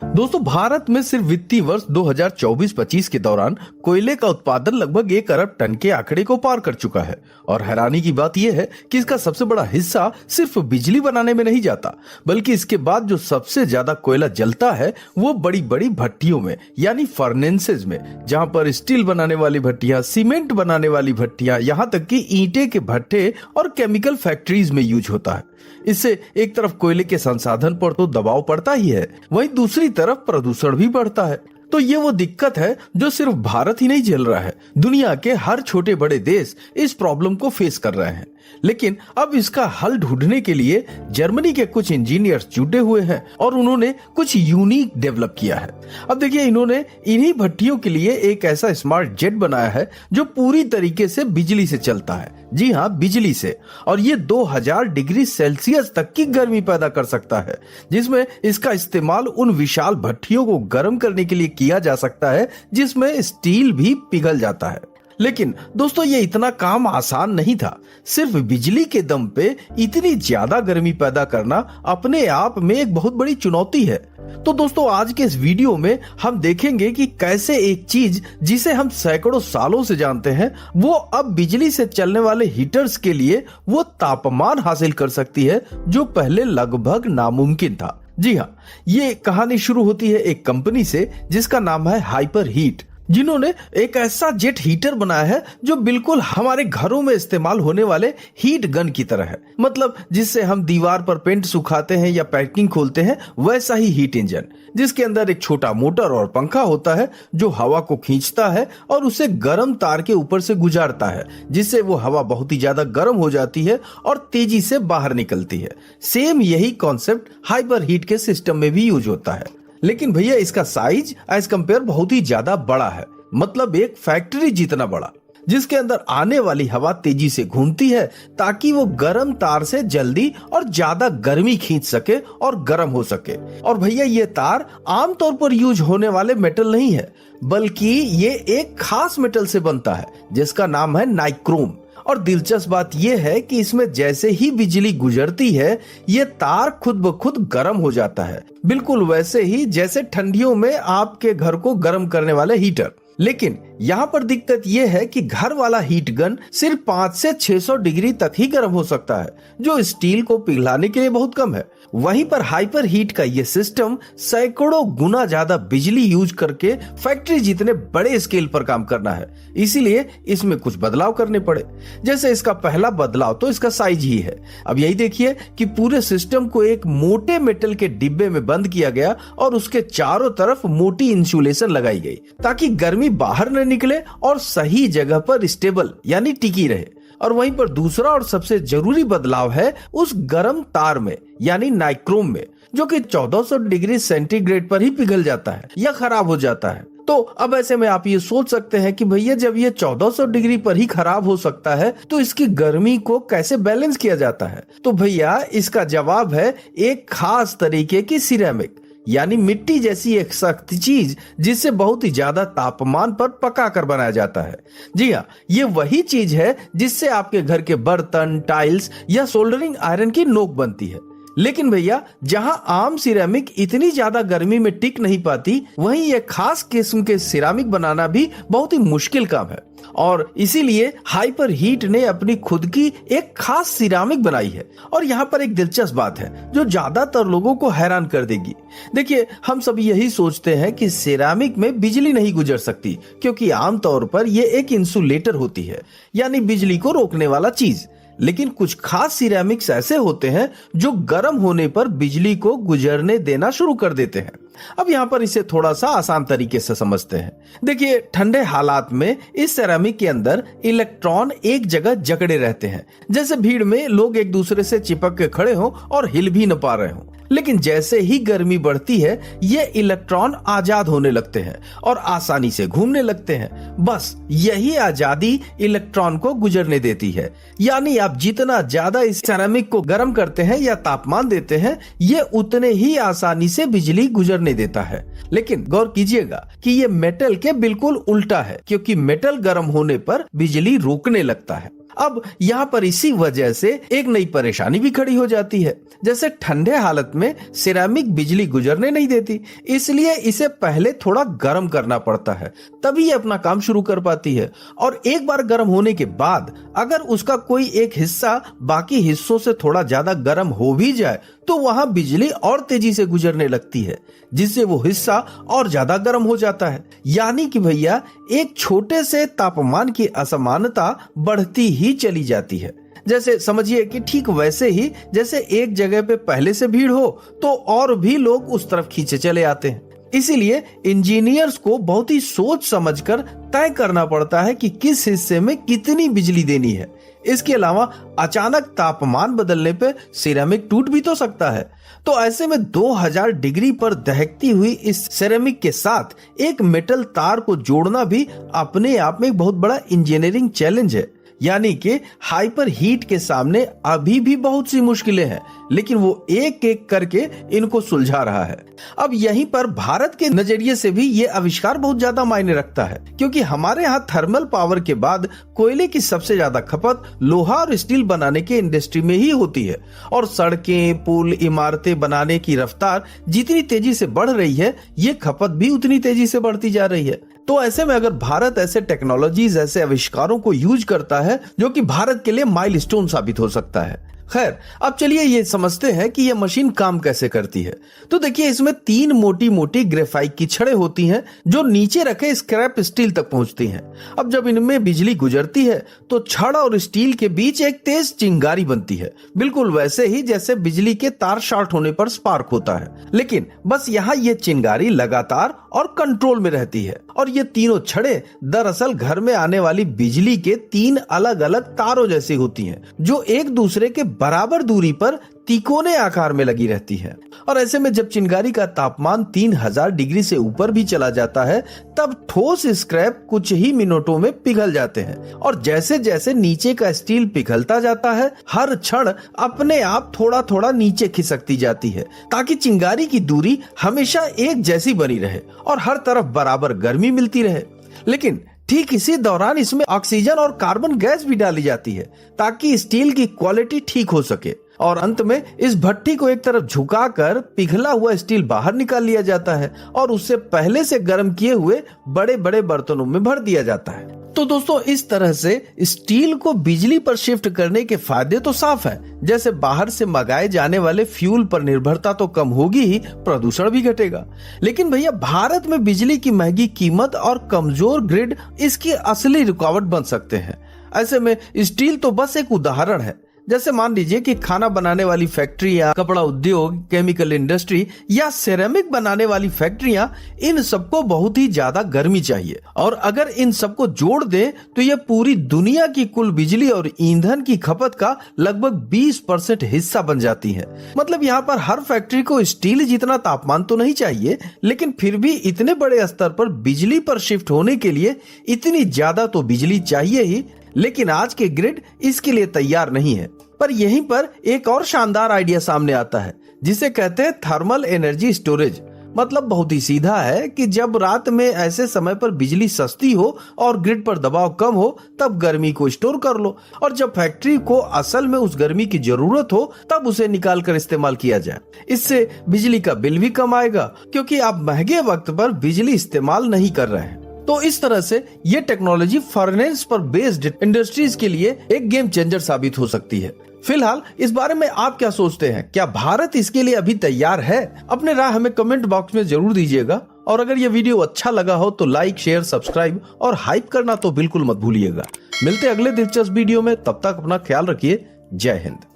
दोस्तों, भारत में सिर्फ वित्तीय वर्ष 2024-25 के दौरान कोयले का उत्पादन लगभग 1 अरब टन के आंकड़े को पार कर चुका है। और हैरानी की बात यह है कि इसका सबसे बड़ा हिस्सा सिर्फ बिजली बनाने में नहीं जाता, बल्कि इसके बाद जो सबसे ज्यादा कोयला जलता है वो बड़ी बड़ी भट्टियों में यानी फर्नेसेस में, जहां पर स्टील बनाने वाली भट्टियां, सीमेंट बनाने वाली भट्टियां, यहाँ तक कि ईंटे के भट्टे और केमिकल फैक्ट्रीज में यूज होता है। इससे एक तरफ कोयले के संसाधन पर तो दबाव पड़ता ही है, वहीं दूसरी तरफ प्रदूषण भी बढ़ता है। तो ये वो दिक्कत है जो सिर्फ भारत ही नहीं झेल रहा है, दुनिया के हर छोटे बड़े देश इस प्रॉब्लम को फेस कर रहे हैं। लेकिन अब इसका हल ढूंढने के लिए जर्मनी के कुछ इंजीनियर्स जुटे हुए हैं और उन्होंने कुछ यूनिक डेवलप किया है। अब देखिए, इन्होंने इन्हीं भट्टियों के लिए एक ऐसा स्मार्ट जेट बनाया है जो पूरी तरीके से बिजली से चलता है। जी हाँ, बिजली से। और ये 2000 डिग्री सेल्सियस तक की गर्मी पैदा कर सकता है, जिसमें इसका इस्तेमाल उन विशाल भट्टियों को गर्म करने के लिए किया जा सकता है जिसमें स्टील भी पिघल जाता है। लेकिन दोस्तों, ये इतना काम आसान नहीं था। सिर्फ बिजली के दम पे इतनी ज्यादा गर्मी पैदा करना अपने आप में एक बहुत बड़ी चुनौती है। तो दोस्तों, आज के इस वीडियो में हम देखेंगे कि कैसे एक चीज जिसे हम सैकड़ों सालों से जानते हैं, वो अब बिजली से चलने वाले हीटर्स के लिए वो तापमान हासिल कर सकती है जो पहले लगभग नामुमकिन था। जी हाँ, ये कहानी शुरू होती है एक कंपनी से जिसका नाम है हाइपर हीट, जिन्होंने एक ऐसा जेट हीटर बनाया है जो बिल्कुल हमारे घरों में इस्तेमाल होने वाले हीट गन की तरह है। मतलब जिससे हम दीवार पर पेंट सुखाते हैं या पैकिंग खोलते हैं, वैसा ही हीट इंजन, जिसके अंदर एक छोटा मोटर और पंखा होता है जो हवा को खींचता है और उसे गर्म तार के ऊपर से गुजारता है, जिससे वो हवा बहुत ही ज्यादा गर्म हो जाती है और तेजी से बाहर निकलती है। सेम यही कॉन्सेप्ट हाइपर हीट के सिस्टम में भी यूज होता है। लेकिन भैया, इसका साइज एज कंपेयर बहुत ही ज्यादा बड़ा है, मतलब एक फैक्ट्री जितना बड़ा, जिसके अंदर आने वाली हवा तेजी से घूमती है ताकि वो गर्म तार से जल्दी और ज्यादा गर्मी खींच सके और गर्म हो सके। और भैया, ये तार आमतौर पर यूज होने वाले मेटल नहीं है, बल्कि ये एक खास मेटल से बनता है जिसका नाम है नाइक्रोम। और दिलचस्प बात यह है कि इसमें जैसे ही बिजली गुजरती है, ये तार खुद ब खुद गर्म हो जाता है, बिल्कुल वैसे ही जैसे ठंडियों में आपके घर को गर्म करने वाले हीटर। लेकिन यहाँ पर दिक्कत यह है कि घर वाला हीट गन सिर्फ 5 से 600 डिग्री तक ही गर्म हो सकता है, जो स्टील को पिघलाने के लिए बहुत कम है। वहीं पर हाइपर हीट का ये सिस्टम सैकड़ों गुना ज्यादा बिजली यूज करके फैक्ट्री जितने बड़े स्केल पर काम करना है, इसीलिए इसमें कुछ बदलाव करने पड़े। जैसे इसका पहला बदलाव तो इसका साइज ही है। अब यही देखिए कि पूरे सिस्टम को एक मोटे मेटल के डिब्बे में बंद किया गया और उसके चारों तरफ मोटी इंसुलेशन लगाई गई ताकि गर्मी बाहर न निकले और सही जगह पर स्टेबल यानी टिकी रहे। और वहीं पर दूसरा और सबसे जरूरी बदलाव है उस गर्म तार में यानी नाइक्रोम में, जो कि 1400 डिग्री सेंटीग्रेड पर ही पिघल जाता है या खराब हो जाता है। तो अब ऐसे में आप ये सोच सकते हैं कि भैया, जब ये 1400 डिग्री पर ही खराब हो सकता है तो इसकी गर्मी को कैसे बैलेंस किया जाता है? तो भैया, इसका जवाब है एक खास तरीके की सिरेमिक यानी मिट्टी जैसी एक सख्त चीज जिससे बहुत ही ज्यादा तापमान पर पका कर बनाया जाता है। जी हाँ, ये वही चीज है जिससे आपके घर के बर्तन, टाइल्स या सोल्डरिंग आयरन की नोक बनती है। लेकिन भैया, जहां आम सिरेमिक इतनी ज्यादा गर्मी में टिक नहीं पाती, वहीं ये खास किस्म के सिरेमिक बनाना भी बहुत ही मुश्किल काम है। और इसीलिए हाइपर हीट ने अपनी खुद की एक खास सिरेमिक बनाई है। और यहाँ पर एक दिलचस्प बात है जो ज्यादातर लोगों को हैरान कर देगी। देखिए, हम सब यही सोचते हैं कि सिरेमिक में बिजली नहीं गुजर सकती, क्योंकि आमतौर पर यह एक इंसुलेटर होती है यानी बिजली को रोकने वाला चीज। लेकिन कुछ खास सिरेमिक्स ऐसे होते हैं जो गर्म होने पर बिजली को गुजरने देना शुरू कर देते हैं। अब यहाँ पर इसे थोड़ा सा आसान तरीके से समझते हैं। देखिए, ठंडे हालात में इस सिरेमिक के अंदर इलेक्ट्रॉन एक जगह जकड़े रहते हैं, जैसे भीड़ में लोग एक दूसरे से चिपक के खड़े हों और हिल भी न पा रहे हों। लेकिन जैसे ही गर्मी बढ़ती है, ये इलेक्ट्रॉन आजाद होने लगते हैं और आसानी से घूमने लगते हैं। बस यही आजादी इलेक्ट्रॉन को गुजरने देती है। यानी आप जितना ज्यादा इस सिरेमिक को गर्म करते हैं या तापमान देते हैं, ये उतने ही आसानी से बिजली गुजरने देता है। लेकिन गौर कीजिएगा कि ये मेटल के बिल्कुल उल्टा है, क्योंकि मेटल गर्म होने पर बिजली रोकने लगता है। अब यहाँ पर इसी वजह से एक नई परेशानी भी खड़ी हो जाती है। जैसे ठंडे हालत में सिरेमिक बिजली गुजरने नहीं देती, इसलिए इसे पहले थोड़ा गर्म करना पड़ता है, तभी ये अपना काम शुरू कर पाती है। और एक बार गर्म होने के बाद अगर उसका कोई एक हिस्सा बाकी हिस्सों से थोड़ा ज्यादा गर्म हो भी जाए तो वहां बिजली और तेजी से गुजरने लगती है, जिससे वो हिस्सा और ज्यादा गर्म हो जाता है। यानी कि भैया एक छोटे से तापमान की असमानता बढ़ती ही चली जाती है। जैसे समझिए कि ठीक वैसे ही जैसे एक जगह पे पहले से भीड़ हो तो और भी लोग उस तरफ खींचे चले आते हैं। इसीलिए इंजीनियर्स को बहुत ही सोच समझकर तय करना पड़ता है कि किस हिस्से में कितनी बिजली देनी है। इसके अलावा अचानक तापमान बदलने पे सिरेमिक टूट भी तो सकता है। तो ऐसे में 2000 डिग्री पर दहकती हुई इस सिरेमिक के साथ एक मेटल तार को जोड़ना भी अपने आप में एक बहुत बड़ा इंजीनियरिंग चैलेंज है। यानी कि हाइपर हीट के सामने अभी भी बहुत सी मुश्किलें हैं, लेकिन वो एक एक करके इनको सुलझा रहा है। अब यहीं पर भारत के नजरिए से भी ये आविष्कार बहुत ज्यादा मायने रखता है, क्योंकि हमारे यहाँ थर्मल पावर के बाद कोयले की सबसे ज्यादा खपत लोहा और स्टील बनाने के इंडस्ट्री में ही होती है। और सड़कें, पुल, इमारतें बनाने की रफ्तार जितनी तेजी से बढ़ रही है, ये खपत भी उतनी तेजी से बढ़ती जा रही है। तो ऐसे में अगर भारत ऐसे टेक्नोलॉजीज, ऐसे आविष्कारों को यूज करता है जो कि भारत के लिए माइलस्टोन साबित हो सकता है। खैर, अब चलिए ये समझते हैं कि यह मशीन काम कैसे करती है। तो देखिए, इसमें 3 मोटी मोटी ग्रेफाइट की छड़ें होती हैं जो नीचे रखे स्क्रैप स्टील तक पहुंचती हैं। अब जब इनमें बिजली गुजरती है तो छड़ और स्टील के बीच एक तेज चिंगारी बनती है, बिल्कुल वैसे ही जैसे बिजली के तार शॉर्ट होने पर स्पार्क होता है। लेकिन बस यहाँ ये चिंगारी लगातार और कंट्रोल में रहती है। और ये तीनों छड़ें दरअसल घर में आने वाली बिजली के 3 अलग अलग तारों जैसी होती हैं, जो एक दूसरे के बराबर दूरी पर तिकोने आकार में लगी रहती है। और ऐसे में जब चिंगारी का तापमान 3000 डिग्री से ऊपर भी चला जाता है, तब ठोस स्क्रैप कुछ ही मिनटों में पिघल जाते हैं। और जैसे जैसे नीचे का स्टील पिघलता जाता है, हर छड़ अपने आप थोड़ा थोड़ा नीचे खिसकती जाती है, ताकि चिंगारी की दूरी हमेशा एक जैसी बनी रहे और हर तरफ बराबर गर्मी मिलती रहे। लेकिन ठीक इसी दौरान इसमें ऑक्सीजन और कार्बन गैस भी डाली जाती है, ताकि स्टील की क्वालिटी ठीक हो सके। और अंत में इस भट्टी को एक तरफ झुकाकर पिघला हुआ स्टील बाहर निकाल लिया जाता है और उससे पहले से गर्म किए हुए बड़े बड़े बर्तनों में भर दिया जाता है। तो दोस्तों, इस तरह से स्टील को बिजली पर शिफ्ट करने के फायदे तो साफ हैं। जैसे बाहर से मंगाए जाने वाले फ्यूल पर निर्भरता तो कम होगी ही, प्रदूषण भी घटेगा। लेकिन भैया, भारत में बिजली की महंगी कीमत और कमजोर ग्रिड इसकी असली रुकावट बन सकते हैं। ऐसे में स्टील तो बस एक उदाहरण है। जैसे मान लीजिए कि खाना बनाने वाली फैक्ट्रियां, कपड़ा उद्योग, केमिकल इंडस्ट्री या सिरेमिक बनाने वाली फैक्ट्रियां, इन सबको बहुत ही ज्यादा गर्मी चाहिए। और अगर इन सबको जोड़ दें तो ये पूरी दुनिया की कुल बिजली और ईंधन की खपत का लगभग 20% हिस्सा बन जाती है। मतलब यहाँ पर हर फैक्ट्री को स्टील जितना तापमान तो नहीं चाहिए, लेकिन फिर भी इतने बड़े स्तर पर बिजली पर शिफ्ट होने के लिए इतनी ज्यादा तो बिजली चाहिए ही। लेकिन आज के ग्रिड इसके लिए तैयार नहीं है। पर यहीं पर एक और शानदार आइडिया सामने आता है, जिसे कहते हैं थर्मल एनर्जी स्टोरेज। मतलब बहुत ही सीधा है कि जब रात में ऐसे समय पर बिजली सस्ती हो और ग्रिड पर दबाव कम हो, तब गर्मी को स्टोर कर लो, और जब फैक्ट्री को असल में उस गर्मी की जरूरत हो तब उसे निकाल कर इस्तेमाल किया जाए। इससे बिजली का बिल भी कम आएगा, क्योंकि आप महंगे वक्त पर बिजली इस्तेमाल नहीं कर रहे हैं। तो इस तरह से ये टेक्नोलॉजी फर्नेस पर बेस्ड इंडस्ट्रीज के लिए एक गेम चेंजर साबित हो सकती है। फिलहाल इस बारे में आप क्या सोचते हैं? क्या भारत इसके लिए अभी तैयार है? अपने राय हमें कमेंट बॉक्स में जरूर दीजिएगा। और अगर ये वीडियो अच्छा लगा हो तो लाइक, शेयर, सब्सक्राइब और हाइप करना तो बिल्कुल मत भूलिएगा। मिलते अगले दिलचस्प वीडियो में, तब तक अपना ख्याल रखिए। जय हिंद।